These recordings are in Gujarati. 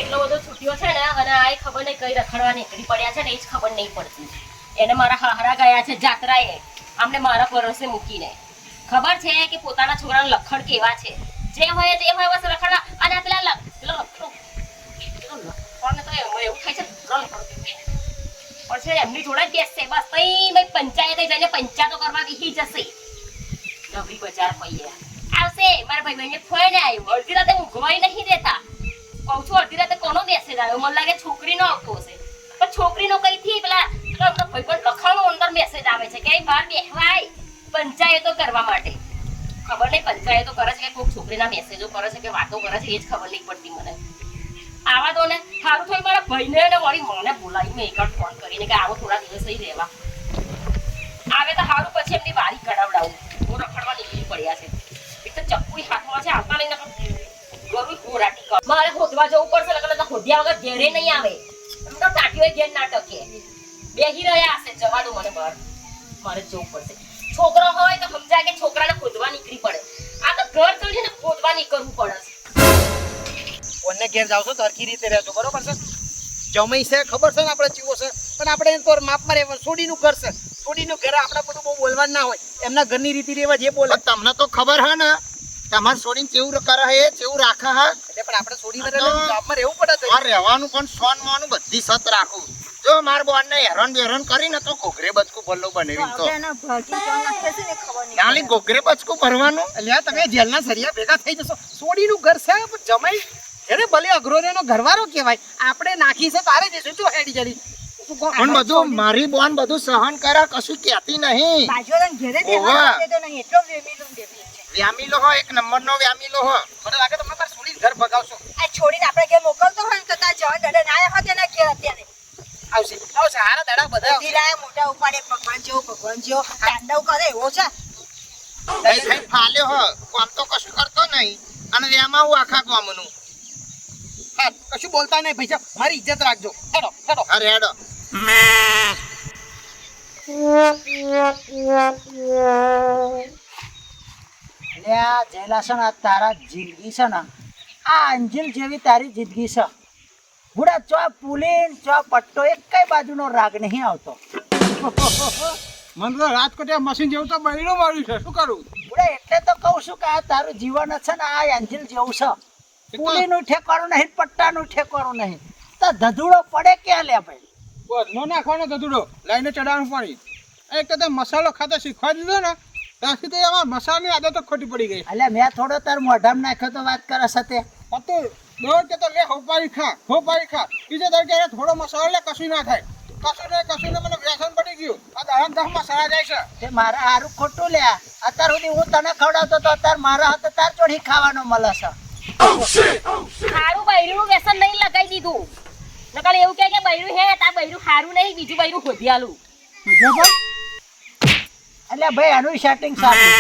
એટલો બધો છૂટ્યો છે ને અને આ ખબર નહીં કઈ રખડવા નીકળી પડ્યા છે ને એ જ ખબર નહીં પડતી. એને મારા હારા ગયા છે જાત્રાએ આમને મારા ભરોસે મૂકીને. ખબર છે કે પોતાના છોકરાનું લખણ કેવા છે. જે હોય બસ રખડવા. અને પેલા લખડો લખણ તો એવું થાય છે પણ એમની જોડે જ બેસશે બસ. ભાઈ પંચાયતે જઈને પંચાયતો કરવા બેસી જશે. ડબરી બજાર પૈયા આવશે મારા ભાઈ બહેનને ફોઈ ને આવ્યું. અડધી રાતે ઊંઘવાય નહીં દેતા. કહું છું અડધી રાતે કોનો મેસેજ આવ્યો? મને લાગે છોકરીનો આવતો હશે. પણ છોકરીનો કઈથી પેલા ભાઈ પણ લખાણો અંદર મેસેજ આવે છે કે બહાર બેસવાય પંચાયતો કરવા માટે. ખબર નહીં પંચાયતો કરે છે કે કોઈક છોકરીના મેસેજો કરે છે કે વાતો કરે છે એ જ ખબર નહીં પડતી મને. આવા દો ને સારું થયું મારા ભાઈને ને વળી મને બોલાવી મેં એક ફોન કરીને કે આવો થોડા દિવસ અહીં રહેવા આવે તો સારું. પછી એમની વારી કઢાવડાવું. હું રખડવા નીકળી પડ્યા છે. એક તો ચપ્પુ હાથમાં છે આવતા લઈને ગરું ગોરાટી કર. મારે ખોદવા જવું પડશે એટલે ખોદ્યા વગર ઘેરે નહીં આવે. એમ તો ટાટીઓ ઘેર ના ટકે બેહી રહ્યા હશે. જવા દો મને બહાર. મારે જવું પડશે. છોકરો હોય તો સમજાય કે છોકરાને ખોદવા નીકળી પડે. આ તો ઘર ચડીને ખોદવા નીકળવું પડે છે. કોને ઘેર જાવ છો તો હરખી રીતે રહેજો બરોબર છે. જમઈ છે ખબર છે ને આપણે ચીવો છે પણ આપણે તો માપમાં રહેવાનું. છોડીનું ઘર છે. છોડીનું ઘર આપણે બધું બહુ બોલવાનું ના હોય. એમના ઘરની રીતિ રિવાજ જે બોલે તમને તો ખબર હે ને તમારે છોડીને કેવું કરે હે કેવું રાખે હે. એટલે પણ આપણે છોડીને ગામમાં રહેવું પડે. આ રહેવાનું પણ સોન માનું બધી સત રાખું. જો માર બોન ને હેરાન બેરાન કરીને તો ઘોઘરે બચકું ભલ્લો બનાવી તો નાલી ઘોઘરે બચકું ભરવાનું. એટલે તમે જેલના સરિયા ભેગા થઈ જશો. છોડીનું ઘર છે પણ જમાઈ એને ભલે અઘરો રેનો ઘરવાળો કહેવાય. આપણે નાખી છે તારે જઈશું જો હેડી જડી પણ બધું મારી બોન બધું સહન કરે કશું કહેતી નહીં. વ્યામીલો હો એક નંબરનો વ્યામીલો હો. મને લાગે તમે તાર છોડીને ઘર ભગાવશો. આ છોડીને આપણે ઘેર મોકલતો હોય તો તાર જવા દડે ના આવ્યા હોય તેના ઘેર અત્યારે આવશે હારા દાડા બધા ધીરાય મોટા ઉપાડે ભગવાન જેવો તાંડવ કરે એવો છે. નહીં થઈ ફાલ્યો હો કામ તો કશું કરતો નહીં અને વ્યામાં હું આખા ગામનું. હા કશું બોલતા નહીં પૈસા મારી ઇજ્જત રાખજો. હેડો હેડો અરે હેડો. અલ્યા જયલાસન આ તારા જિંદગી છે ને આ અંજિલ જેવી તારી જિંદગી છે. બુડા ચો પુલીન ચો પટ્ટો એક કઈ બાજુનો રાગ નહીં આવતો. મને તો રાજકોટ મશીન જેવું તો બૈરું માર્યું છે. શું કરું બુડા એટલે તો કહું છું કે આ તારું જીવન છે ને આ અંજિલ જેવું છે. પુલીનું ઠેકાણું નહીં પટ્ટાનું ઠેકાણું નહીં તો ધધુડો પડે ક્યાં લે ભાઈ? નો નાખવાનો ધતુડો લાઈને ચડાવવાનું પાણી. એક તો મસાલો ખાતા શીખવાડી દીધો ને ત્યાંથી તો એમાં મસાલાની આદત ખોટી પડી ગઈ. એટલે મેં થોડો તાર મોઢામાં નાખ્યો તો વાત કરે સાથે હતું દોડ કે તો લે હોપારી ખા બીજો દર કે થોડો મસાલો લે કશું ના થાય. કશું ને મને વ્યસન પડી ગયું. આ દહન દહ મસાલા જાય છે. તે મારા હારું ખોટું લ્યા. અત્યાર સુધી હું તને ખવડાવતો તો અત્યારે મારા હાથે તાર ચોડી ખાવાનો મળે છે. હારું બૈરું વ્યસન નહીં લગાઈ દીધું. નકલ એવું કે બૈરું હે તાર બૈરું હારું નહીં બીજું બૈરું ખોદિયાલું. એટલે ભાઈ આનું સેટિંગ સારું છે.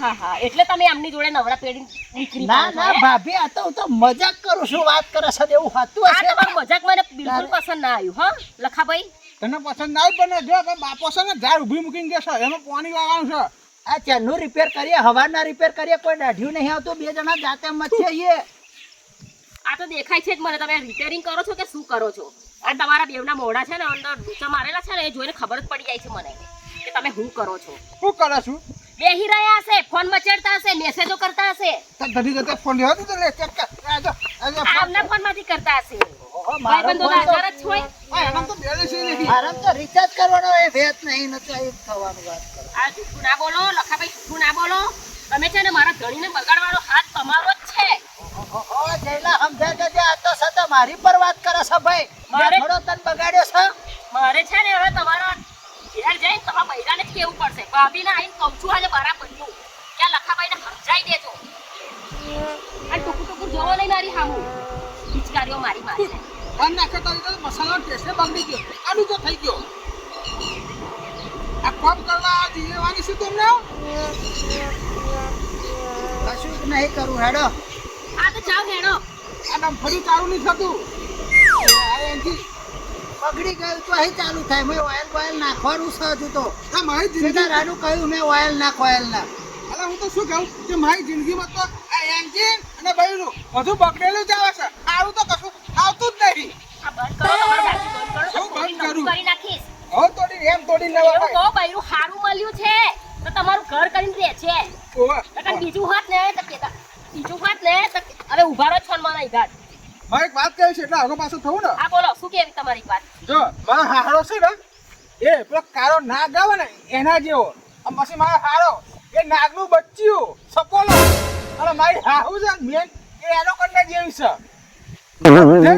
હા એટલે તમે એમની જોડે નવરા પેડી નીકળી ના ના ભાભી આ તો હું તો મજાક કરું છું. વાત કરે છે એવું હતું આ હશે. તમારું મજાક મને બિલકુલ પસંદ ના આવ્યું. હા લખાભાઈ તને પસંદ ના પણ જો બાપો છે ને ઝાડ ઊભી મૂકીને જશે એમાં પાણી વાળવાનું છે. આ ચાનું રિપેર કરીએ હવાના રિપેર કરીએ કોઈ દાઢ્યું નહીં આવતું. બે જણા જાતે મથીએ છીએ. આ તો દેખાય છે જ મને તમે રિપેરિંગ કરો છો કે શું કરો છો. આ તમારા બેવના મોઢા છે ને અંદર ડૂચા મારેલા છે ને એ જોઈને ખબર જ પડી જાય છે મને કે તમે શું કરો છો. શું કરે છું બેહી રહ્યા હશે ફોન મચડતા હશે મેસેજો કરતા હશે. તો ધડી જતે ફોન લેવા દીધો લે ચેક કર. આમના ફોનમાંથી કરતા હશે. ઓહો મારો ભાઈબંધો ફોન તો આધાર જ હોય. એનામ તો બેલેન્સ નહીં. મારામ તો રિચાર્જ કરવાનો એ વેત નહીં નતો એ થવાનું વાત કરો. આ જૂઠું ના બોલો લખાભાઈ જૂઠું ના બોલો. તમે છે ને મારા ધણીને બગાડવાનો હાથ તમારો જ છે. ઓહો જયલા સમજાય કે આ તો સદા મારી પર વાત કરે છે ભાઈ. મારે થોડો તન બગાડ્યો છે. મારે છે ને હવે તમારા ઘેર જઈને તમારા બૈરાને જ કેવું પડશે. ભાભીને આવીને કહું છું આજે બરાબરનું કે આ લખાભાઈને સમજાઈ દેજો. અને ટુકુર જવો નહીં મારી સામું. પિચકારીઓ મારી મારી ફોન નાખે તો મસાલાનો ટેસ્ટ બગડી ગયો. આનું તો થઈ ગયો. આ કોમ કરવા જીવવાની છે તમને કશું જ નહીં કરું હેડો. આ તો જાવ હેડો. આ નામ ફરી ચાલુ નહીં થતું. બગડી ગયું તો અહીં ચાલુ થાય. મેં ઓઇલ નાખવાનું છે હજુ તો. આ મારી જિંદગી રાનું કહ્યું મેં ઓઇલ નાખ. અલા હું તો શું કહું કે મારી જિંદગીમાં તો આ એન્જિન અને ભાઈનું બધું બગડેલું જ આવે છે સારું તો કશું આવતું જ નહીં. આ બંધ કરો તમારા દાદી, બંધ કરો. શું બંધ નવું કરું? કરી નાખીશ. હવે તોડી એમ તોડી લેવા એવું કહો બૈરું હારું મળ્યું છે તો તમારું ઘર કરીને રહે છે. નકર બીજું હોત ને તો કેતા બીજું હોત ને તો હવે ઉભા રહો છો ને મને ઘાટ. મારે એક વાત કહી છે એટલે આગળ પાછું થવું ને. હા બોલો શું કેવી તમારી વાત? જો મારો હારો છે ને એ પેલો કાળો નાગ આવે ને એના જેવો. અને પછી મારો હારો એ નાગનું બચ્ચું સપોલો. અને મારી હાહુ છે મેન એ એનો કંડા જેવી છે. જે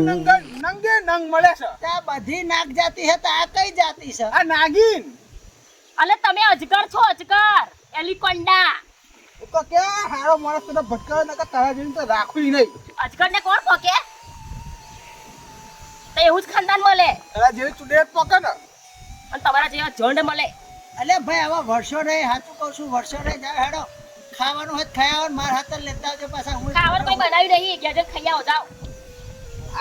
નંગે નંગ મળે છે. ત્યાં બધી નાગ જાતિ છે તો આ કઈ જાતિ છે? આ નાગીન અલે તમે અજગર છો, અજગર એલિકોન્ડા. એ તો ક્યાં હારો માણસ તને ભટકાવે નકર તારા જેવી તો રાખવી નહીં. અજગર ને કોણ પોકે? તો એવું જ ખાનદાન મળે તારા જેવી ચુડેલ પોકે ને. અને તમારા જેવા ઝંડ મળે. અલે ભાઈ હવે વર્ષો રહે, સાચું કહું છું, વર્ષો રહે જાવ હેડો. ખાવાનું હોય તો ખાઈ આવો ને મારા હાથે લેતા આવજો પાછા. હું ખાવાનું કોઈ બનાવ્યું નહીં, ઘેર જઈને ખાઈ આવો જાઓ.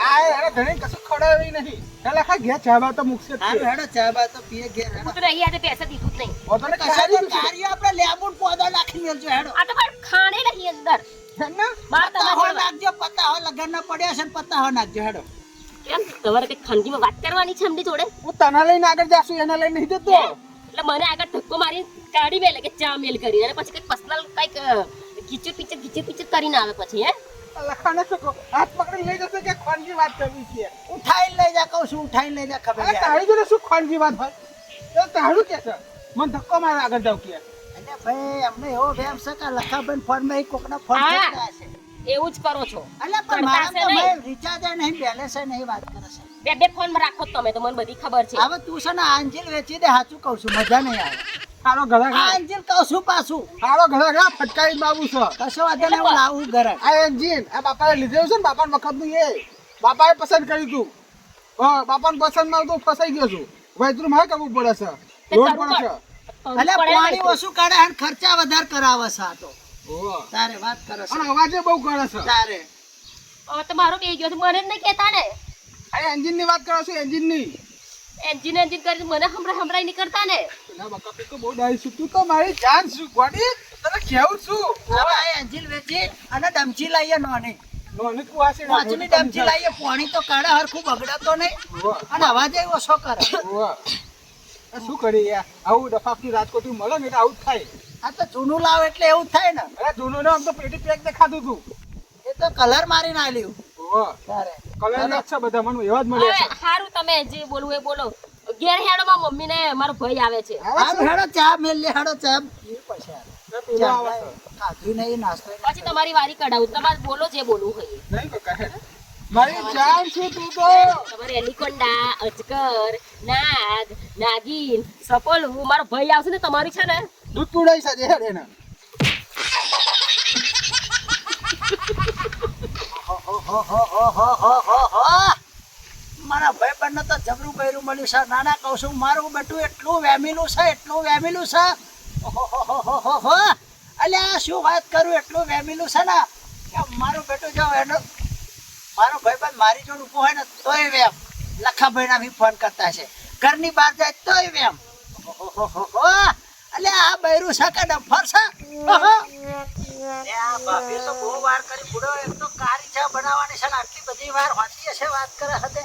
આ અરે ધણી કશું ખવડાવી નહીં. ચાલે ખા ઘેર ચા બા તો મૂકશે જ હારું છે. હેડો ચા બા તો પીએ ઘેર હેડો. હું તો નહીં આજે પૈસા દીધું જ નહીં. પોતાને કશા ખાઈ તો દીધું છે. કાર્ય આપણે લેબુ પોદો નાખી મેલજો હેડો. આ તો પણ ખાણે નહીં અંદર. ને? બાર પત્તા હો તમારે નાખજો, પત્તા હો લગનના પડ્યા છે ને પત્તા હો નાખજો હેડો. કેમ તમારે કઈ ખાનગીમાં વાત કરવાની છે એમની જોડે? હું તને લઈને આગળ જાશું એને લઈને નહીં જતો. એટલે મને આગળ ધક્કો મારી કાઢી મેલે કે ચા મેલ કરી અને પછી કઈક પર્સનલ કઈક ખીચું પીચું કરીને આવે પછી હે લખાને શું કહું? હાથ પકડી લઈ જશે કે ખોનગી વાત કરવી છે. ઉઠાઈને લઈ જા કહું છું, ઉઠાઈને લઈ જા ખબર અરે છે. તારી જોડે શું ખોનગી વાત હોય? એ તારું કે છે મને ધક્કો મારે આગળ જાવ કે. અને ભાઈ અમને એવો વેમ છે કે લખાભાઈ ફોનમાં એક કોકના ફોન હા. કરતા હશે. એવું જ કરો છો. અલ્યા પણ કરતા મારા હશે તો નહીં. ભાઈ રિચાર્જ નહીં, બેલેન્સ નહીં વાત કરે છે. બે ફોનમાં રાખો તમે તો મને બધી ખબર છે. હવે તું છે ને આંજીલ વેચી દે, સાચું કહું છું, મજા નહીં આવે. હારો ઘરે ઘા આંજીલ કહું છું પાછું. હારો ઘરે ઘા ફટકારી બાબુ છે. કશો વાંધો નહીં, હું લાવું ઘરે. આ એન્જિન આ બાપાએ લીધેલું છે ને બાપાના વખતનું એ બાપાએ પસંદ કર્યું તું. હા બાપાને પસંદમાં તો ફસાઈ ગયો છું. વૈદ્યુ મારે કરવું પડે છે. તે લોડ કરવું પડે છે. કરવું અલ્યા પડે પાણી નહીં તો. ઓછું કાઢે અને ખર્ચા વધારે કરાવે છે આ તો. ઓહો. તારે વાત કરે અને છે અવાજે બહુ કરે છે. તારે. હવે તો મારો બે ગયો તો મને જ નહીં કહેતા ને. આ એન્જિનની વાત કરો છો એન્જિનની. એન્જિન કરી મને હમણાં નહીં કરતા ને. પેલા બકા તું તો બહુ ડાઈ છું. તું તો મારી જાન છું ગોડી. તને કેવું છું. હવે આ એન્જીલ વેચી અને ડમચી લાવીએ નોની. નોની કુવાસી ના પાંચની ડમચી લાવીએ, પાણી તો કાઢે હરખું બગડાતો નહીં ઓહો. અને અવાજ ઓછો કરે. ઓહો. આ શું કરી યાર આવું ડફાફથી રાજકોટથી મળે ને એટલે આવું જ થાય. આ તો જૂનું લાવ એટલે એવું જ થાય ને. અરે જૂનું ને આમ તો પેટી પેક દેખાતું તું. એ તો કલર મારીને આલ્યું ઓહો. તારે. કલર જ છે બધા મને એવા જ મળે હવે છે. સારું તમે જે બોલવું એ બોલો. ઘેર હેડો મારા મમ્મી ને મારો ભાઈ આવે છે. હારું હેડો ચા મેલ લે, હેડો ચા પીએ પછી હારું. ને પેલા આવે છે. ખાધું નહીં, નાસ્તો નહીં. પછી તમારી વારી કઢાવું. તમારે બોલો જે બોલવું હોય એ. નહીં બકા હે. મારી જાન છું તું તો. તમારે એલિકોન્ડા, અજગર, નાગ, નાગીન, સપોલું મારો ભાઈ આવશે ને તમારી છે ને દૂધ પુડાઈ સાજે હેડ એને. મારા ભાઈબંધને તો જબરું બૈરું મળ્યું છે. નાના કહું છું, મારું બેટું એટલું વેમેલું છે, એટલું વેમેલું છે. ઓહોહોહોહો. અલ્યા શું વાત કરું, એટલું વેમેલું છે ને કે મારું બેટું જો એનો મારો ભાઈબંધ મારી જોડે ઊભો હોય ને તોય વેમ. લખાભાઈના બી ફોન કરતા છે, ઘરની બહાર જાય તોય વેમ. ઓહોહોહો. અલ્યા આ બૈરું છે કે ડફર છે? ઓહો. એ આ ભાભી તો બહુ વાર કરી બુડો, એક તો કારી ચા બનાવવાની છે ને આટલી બધી વાર હોતી હશે, વાત કરે હતે.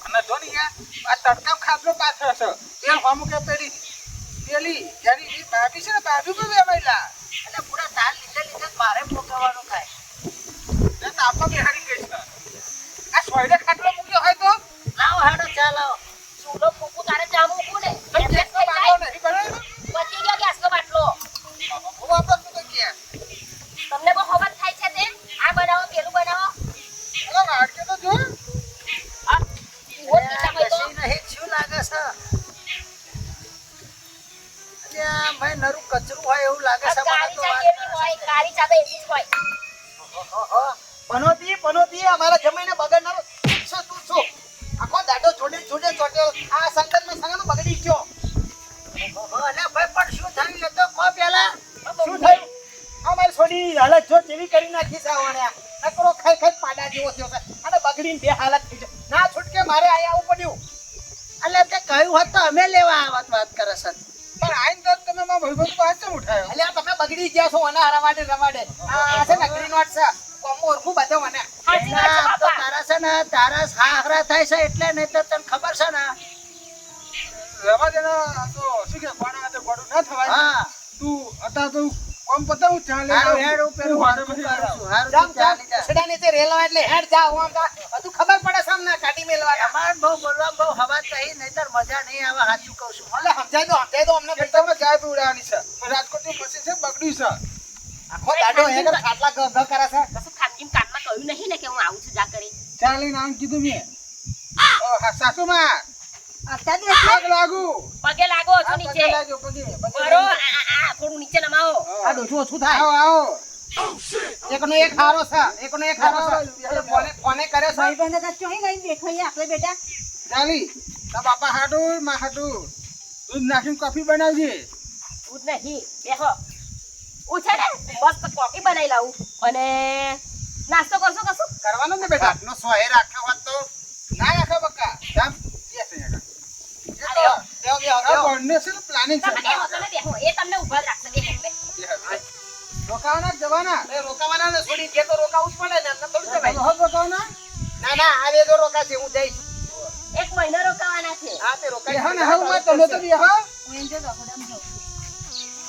અને જો ને યાર આ તડકામ ખાધલો પાછળ છે. એ અમુક પેલી જેની એ ભાભી છે ને ભાભી પણ વેવાયેલા. એટલે પૂરા તાલ લીધે મારે પોકાવાનું થાય. ને તાપમાં બેહાડી ગઈ છે. આ સોયડે ખાટલો મૂક્યો હોય તો લાવો હેડો ચા લાવો. ચૂલો ફૂંકું તારે ચા મૂકું ને પણ ગેસનો બાટલો નહીં બનાવ્યો. પતી ગયો ગેસનો બાટલો. હું વાપરતું તો ક્યાં? તમને કોઈ ખબર થાય છે તે આ બનાવો પેલું બનાવો. અલા વાડકે તો જો. આ ઓટ પીતા હોય તો બેસી નહીં, શું લાગે છે? અલ્યા ભાઈ નરું કચરું હોય એવું લાગે છે. મને કાળી તો ચા વાત કેવી કરે હોય? છે. કાળી ચા તો એવી જ હોય. ઓહોહો. પનોતી અમારા જમીને બગાડનારો શું તું શું? આખો દાડો જોડે ચોટ્યો. આ સંગતમાં બગડી ગયો. ઓહોહો. અલ્યા ભાઈ પણ શું થયું એ તો કહો પહેલા. શું થયું? આ મારી છોડી હાલત જો જેવી કરી નાખી છે આવણ્યા. નકરો ખાઈ પાડા જેવો થયો છે. અને બગડીને બે હાલત થઈ છે. ના છૂટકે મારે અહીંયા આવવું પડ્યું. અલ્યા તે કહ્યું હોત તો અમે લેવા આવત, વાત કરે છે. પણ આઈને તો તમે મારા ભાઈબંધ પાસે કેમ ઉઠાયો? અલ્યા તમે બગડી ગયા છો અને રમાડે. આ છે ને ગ્રીન વોટ છે. કોમોર ને તારા સાહરા થાય છે એટલે નહીં તો તને ખબર છે ને. રવા દેના આ તો શું કે પાણા તો ગોડું ના થવાય. હા તું હતા તો કોમ પતાવું ચાલે. હારું હેડ હું પેલું હું વાતું કરું છું. હારું જામ તું જામ ચાલી જા. સડા નીચે રેલવા એટલે હેડ જા હું આમ જા બધું ખબર પડે છે અમને કાઢી મેલવાના. અમાર બહુ બોલવા બહુ હવા નહીં નહીતર મજા નહીં આવે સાચું કહું છું. એટલે સમજાય તો અમને ખેતરમાં ચા પીવડાવવાની છે. પણ રાજકોટની મશીન છે બગડ્યું છે. આખો દાડો હે કે ખાટલા ગ ગ કરે છે. કશું ખાનગીમ કાનમાં કહ્યું નહીં ને કે હું આવું છું જા કરી. ચા લઈને આમ કીધું મેં. હા સાસુમાં અત્યારે પગ લાગુ. પગે લાગો છો આ નીચે. પગે લાગ્યો, પગે બરો આ થોડું નીચે નમાવો. આ ડોશું ઓછું થાય. આવો આવો. એકનો એક હારો છે એકનો એક હારો છે. એટલે ફોને કરે છે. ભાઈબંધો તો ચોઈ નહીં દેખાય આપણે બેટા. ચાલી તારા બાપા હાટું માં હાટું દૂધ નાખીને કોફી બનાવજે. દૂધ નહીં બેહો. હું છે ને મસ્ત કોફી બનાવી લાવું અને નાસ્તો કરશો કશું. કરવાનો ને બેટા. ઘાટનો સોય રાખ્યો હોત તો ના રાખો બક્કા. જામ બેસ અહીંયા. આ લેવો. દેવો દેવો આ દેવો. બંને છે ને પ્લાનિંગ છે. તમે બેહો તમે બેહો એ તમને ઊભા જ રાખશે બેહો એટલે. રોકાવાના કે જવાના? એ રોકાવાના ને છોડી દે તો રોકાવું જ પડે ને એમને થોડું જવાય. તમે હોત રોકાવાના? ના ના આ બે જો રોકાશે હું જઈશ. એક મહિનો રોકાવાના છે. હા તે રોકાઈ. બેહો ને હવે માં તમે તો બેહો. હું એમ જો રખોડામાં જાઉં.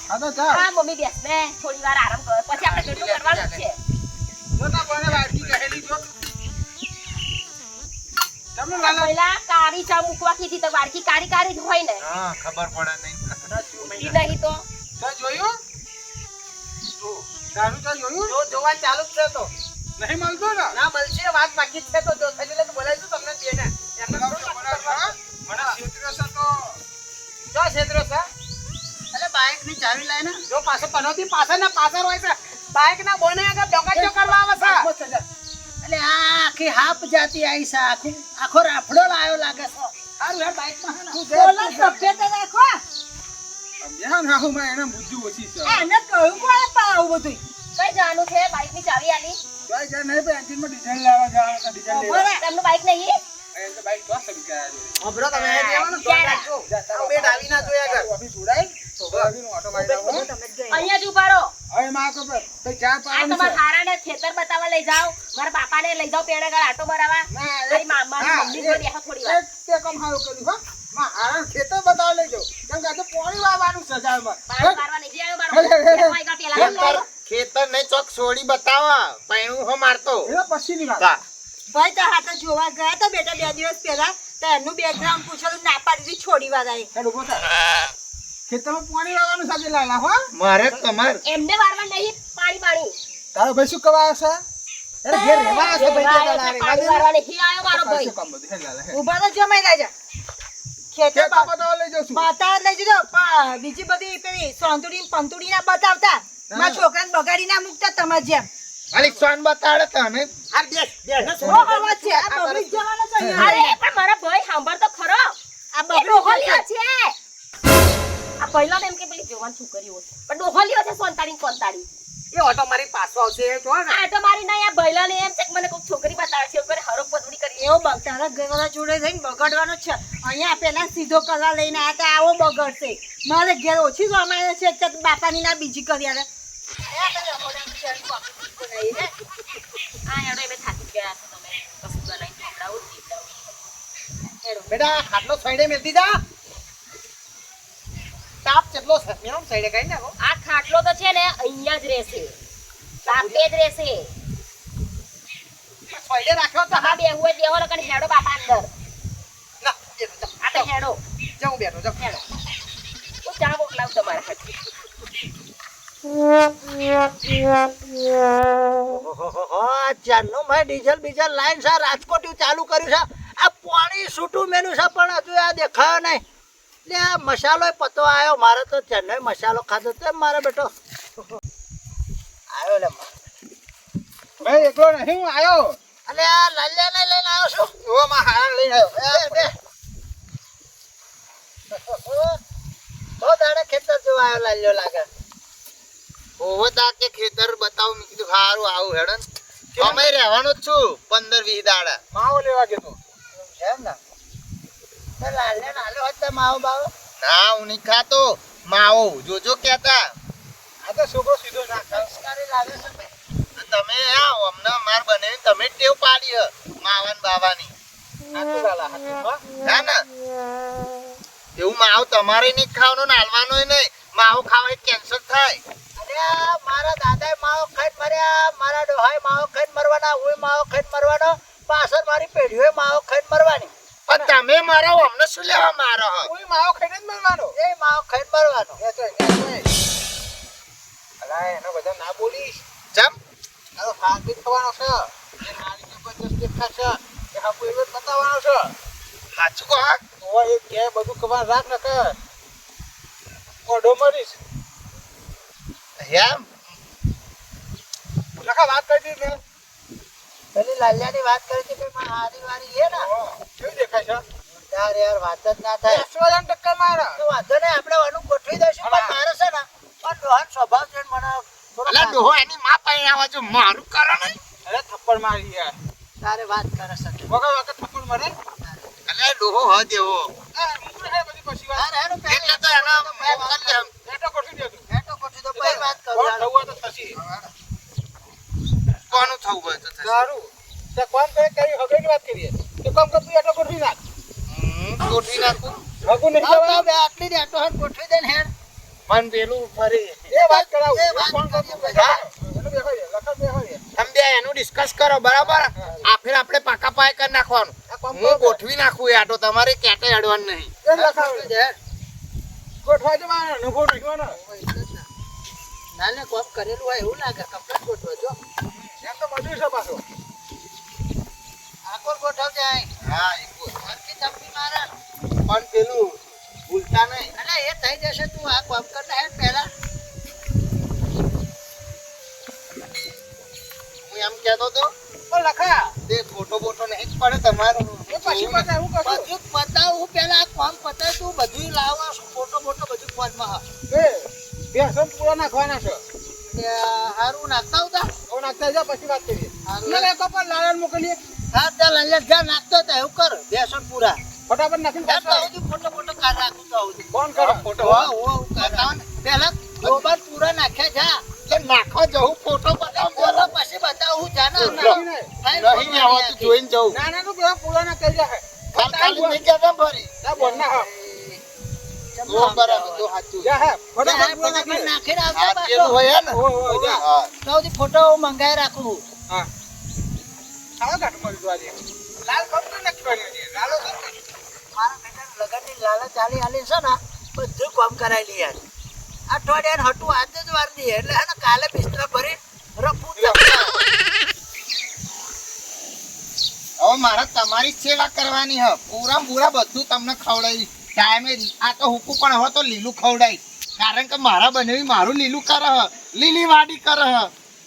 હા તો ચાલ. હા મમ્મી બેસ ને થોડી વાર આરામ કરો પછી આપણે ઘરનું કરવાનું જ છે. જોતા પડે વાડકી કહેલી જો. તમને લાલા પહેલા કાળી ચા મૂકવા કીધી તો વાડકી કાળી કાળી જ હોય ને. હા ખબર પડે નહીં. ઈ નહીં તો તો જોયું? દારૂ તો જોયું? જો જોવા ચાલુ જ છે તો. નહીં મળતો ને? ના મળશે વાત બાકી જ છે તો જો થઈ એટલે તો બોલાવીશું તમને બેને. એમને બોલાવજો, બોલાવજો. મને ક્ષેત્ર છે તો જો છેતરો છે. અરે બાઈક ની ચાવી લાય ને. જો પાછો પનોતી પાછળ ના પાછળ હોય છે. બાઈક ના બોને આગળ ડોકાચો કરવા આવે છે. બસ જા. એટલે આ આખી હાપ જાતી આવી છે આખો રાફડો લાયો લાગે છે. સારું હેડ બાઈકમાં હે ને. બોલો સભ્યતા રાખો. સમજ્યા ને? હું માં એને બુદ્ધિ ઓછી છે. આને કહ્યું કોણે પણ આવું બધું. કઈ જવાનું છે બાઈક ની ચાવી આલી. જોઈ જાય નહીં પણ એન્જિનમાં ડીઝલ લાવવા જવાનું છે, ડીઝલ લેવા. બરાબર તમને બાઈક નહીં. અહીં તો બાઈક તો સબી કરાયા જોડે. અભરો તમે એ દેવાનું ધ્યાન રાખજો. આ બે ડાવી ના જોયા આગળ. ઓફિસ ઉડાય તો ભાભીનો ઓટો મારી આવો. તમે જ જોઈ. અહીંયા જ ઉભા રહો. હવે માં કહો ભાઈ ચાર આ પાવાની તમારા છે. હારાને ખેતર બતાવવા લઈ જાઓ મારા બાપાને લઈ જાઓ પેડા ગાળ આટો મરાવા. ના, મારી મારી મમ્મી જોડે બેહો થોડી વાર. એક તે કામ સારું કર્યું હો. માં હારણ ખેતર બતાવવા લઈ જાઓ. કેમ કે આ તો પોણી વાવવાનું છે જાળમાં. મારો મારવા નહીં આવ્યો મારો. હે, હે, હે, હે. બેહો આગળ પેલા લઈ ખેતર જાઓ. ખેતર નહીં ચોક છોડી બતાવા પૈણું હો મારતો. એના પછીની વાત. તા. ભાઈ તો હાથે જોવા ગયા તો બેટા 2 દિવસ પહેલા તો એમનું બેકગ્રાઉન્ડ પૂછેલું ના પાડી દીધી છોડી વાળાએ. હેડ ઊભો થા. ખેતરમાં પોણી વાવવાનું સાથે લાલા હો. મારે તમાર એમને વારવા નહીં પાણી. તારો ભાઈ શું કરવા આવશે? અરે ઘેર રહેવા આવશે ભાઈ આવ્યો દાદા છે, પાણી વારવા નહીં આવ્યો મારો ભાઈ. શું કામ બધું? હેડ લાલા, હેડ. ઊભા તો જમાઈ લેજા. ખેતર ખેતર બતાવવા લઈ જાઉં છું. બતાવ લઈ જજો પણ બીજી બધી પેલી સોંતુડી પંતુડી ના બતાવતા. મારા છોકરાને બગાડી ના મૂકતા તમારે જેમ. ખાલી સોન બતાડે તને. આ બેસ બેસ ને બહુ અવાજ છે. આ બગડી જ જવાનો છે અહીંયા. અરે પણ મારા ભાઈ સાંભળ તો ખરો. આ એ બગડી ડોહોલીઓ જશે. છે. આ પહેલા તો એમ કે પેલી જવાન છોકરીઓ છે પણ ડોહોલીઓ છે સોનતાડી ને કોનતાડી. એ ઓટો મારી પાછો આવશે જો ને. આ તો મારી નહીં આ ભૈલા ને એમ છે કે મને કોઈક છોકરી બતાવે છે ઉપર હરોપ પતડી કરી. એવો તારા ઘરવાળા જોડે જઈને બગાડવાનો છે. અહીંયા પેલા સીધો કલા લઈને આયા તા આવો બગડશે. મારે ઘેર ઓછી જ અમારે છે તો બાપાની ના બીજી કરી આલે. આ હેડો એમે થાકી ગયા છો તમે. કશું બનાવી ખવડાવો જ નહીં. હેડો. બેટા આ ખાટલો સાઈડે મેલતી જા. તાપ કેટલો છે મેમ સાઈડે કઈ ને આ ખાટલો તો છે ને અહીંયા જ રહેશે. સાપે જ રહેશે. સાઈડે રાખ્યો તો તમારે બેહવું હોય બેહો લગન હેડો બાપા અંદર. ના એ તો આ તો હેડો. જાઉં બેઠો જાઉં. હેડો. હું ચા મોકલાવું તમારા હાથે. ઓહોહોહો, આ ચારનું મેં ડીઝલ બીઝલ લાઈન છે રાજકોટ ચાલુ કર્યું છે. આ પાણી છૂટું મેનું છે પણ હજુ આ દેખાયો નહીં. એટલે આ મસાલો પતો આવ્યો મારે તો ચેન્નઈ મસાલો ખાધો તો મારે બેટો આવ્યો લે ભાઈ એકલો નહીં હું આવ્યો. અને આ લાલ્યાને લઈને આવ્યો છું. ઓ માં હારણ લઈને આવ્યો. બે. બહુ દાડે ખેતર જોવા આવ્યો લાલ્યો લાગે. ઓવો તા કે ખેતર બતાવું મેં કીધું સારું આવું હેડન. અમે રહેવાનું જ છું 15-20 દાડા. માવો લેવા ગયો તો. એમ ને તો લાલ્યાને હાલ્યો હોત તો માવો બાવો. ના હું નહીં ખાતો માવો જોજો કેતા. આ તો છોકરો સીધો ના ખાય. સંસ્કારી લાગે છે ભાઈ. તમે અમને માર બનાવી તમે જ ટેવ પાડી હ માવન બાવાની હાચું લાલા, હાચું, હો. ના ના એવું માવ તમારે નહીં ખાવાનું ને હાલવાનું નહીં માવો ખાવાય કેન્સર થાય અરે મારા દાદાએ માવો ખાઈને મર્યા, મારા ડોહાએ માવો ખાઈને મરવાના, હુંય માવો ખાઈને મરવાનો, પાછળ મારી પેઢીઓએ માવો ખાઈને મરવાની. પણ તમે મારો અમને શું લેવા મારો હ? કોઈ માવો ખાઈને જ મળવાનો. એ માવો ખાઈને મરવાનો. અલા, એનો બધા ના બોલીશ. ચમ આ તો સાચી જ થવાનો છે. એ હારી જબરજસ્ત દેખાશે. એ હાપુ એવો જ બતાવવાનો છે. સાચું કહો હા? તો એ કે બધું કમાન રાખ ને કે ઓઢો મરીશ. એમ લખા વાત કરી દીધી મેં. પેલી લાલિયાની વાત કરી હતી કે મારી હારી વારી છે ને, કેવી દેખાય છે? યાર યાર વાત જ ના થાય. 100 ટક્કર મારે. તો વાંધો નહીં, આપણે આનું ગોઠવી દઈશું. પણ મારે છે ને પણ ડોહાનો સ્વભાવ છે ને મને થોડો અલા ડોહો એની માં પૈણાવા જો મારું કરો નહીં અરે થપ્પડ મારી યાર. તારે વાત કરે છે. વગર વખત થપ્પડ મારે. અલા ડોહો હ દેવો આ મૂકને હે બધી પછી વાત. યાર એનું પહેલી એટલે તો એનો મોક કરી દેમ. બેઠો કરશું દે તું. બેઠો ગોઠવી દો પછી વાત કરું. કોણ યાર. થવું હોય તો થશે. કોનું થવું હોય તો થશે. સારું. તે કોમ કરે કરી હગેની વાત કરીએ. તો કોમ કર તું એટલો ગોઠવી નાખ. ગોઠવી નાખું હગું નહીં આવ તો જવાનું. બે આટલી જ આટો હાથ ગોઠવી દે ને હેડ. મન પેલું ફરી એ વાત કરાવું. એ વાત કોણ કરીએ કરતું પછી. એનું બેહો રે. લખન બેહો રે. તમે બે એનું ડિસ્કસ કરો બરાબર આ ફેર આપણે પાકા પાય કરી નાખવાનું આ કોમ હું ગોઠવી નાખું એ આટો તમારે કેટે અડવાનું નહીં એ લખાવ. ગોઠવા દે મારે અનુભવ નહીં હોનો. નાને કોમ કરેલું હોય એવું લાગે, કપડાં ગોઠવો જો. એમ તો મજૂર છે પાછો. આકોર ગોઠવજે આય. હા એ બોલ. હરખી ચપટી મારે. પણ પેલું ભૂલતા નહીં અલે એ થઈ જશે, તું આ કોમ કર ને હેડ પહેલા. હું એમ કહેતો તો ઓ લખા. તે ફોટો બોટો નહીં જ પડે તમારો એ પછી બતાવ હું કશું. બધું પતાવું પહેલા, આ કોમ પતાય તું બધું લાવવા ફોટો બોટો બધું ફોનમાં હા. એ બેસન પૂરા નાખવાના છે. તે હારું નાખતા આવતા. ઓ નાખતા જા પછી વાત કરીએ. હારું. ના લે કપા લાલાને મોકલીએ. હા ત્યાં લલ્યા જા નાખતો તો એવું કર બેસન પૂરા. ફટાફટ નાખીને હેડ તો પાછા. આવતી ફોટો બોટો કાઢ રાખું તો આવતી. ફોન કરો. ફોટો હો હો કાઢ. પહેલા ગોબર પૂરા નાખ્યા જા. તો નાખવા જવું ફોટો બતાવ બોલો પછી બતાવું જા ને. નાખી નહીં. નહીં આવતું જોઈને જવું ના ના તો બધા પૂરા ના કરી જાય. ખાલી નહીં કહેતા ફરી ના બોલ ના હા. તો બરાબર તો સાચું જા હે. ફોટો ફટાફટ પૂરા નાખી દે. નાખીને આવતો આ પાછો. પેલું હોય ને ઓ ઓ જા. હા સૌથી ફોટો મંગાઈ રાખું. હા. આવા કાઢ મળી દ્વાજે. લાલ કમ તો નક્કી કર્યો છે. લાલો તો મારા બેટાને લગનની લાલચ આલી આલી છે ને બધું કામ કરાયેલી યાર. અઠવાડિયાને હટું આજે જ વાર દઈએ એટલે હે ને કાલે બિસ્તરા ભરી રફું હવે મારે તમારી જ સેવા કરવાની હ પૂરા પૂરા બધું તમને ખવડાવી ટાઈમે આ તો હુકુ પણ હવે તો લીલું ખવડાવી કારણ કે મારા બનેવી મારું લીલું કરે હ લીલી વાડી કરે હ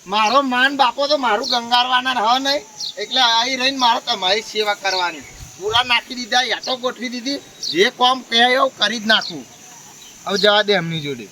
મારો માન બાપો તો મારું ગંગારવાના હ નહીં એટલે અહીં રહીને મારે તમારી સેવા કરવાની પૂરા નાખી દીધા યાટો ગોઠવી દીધી જે કોમ કહે એવું કરી જ નાખું હવે જવા દે એમની જોડે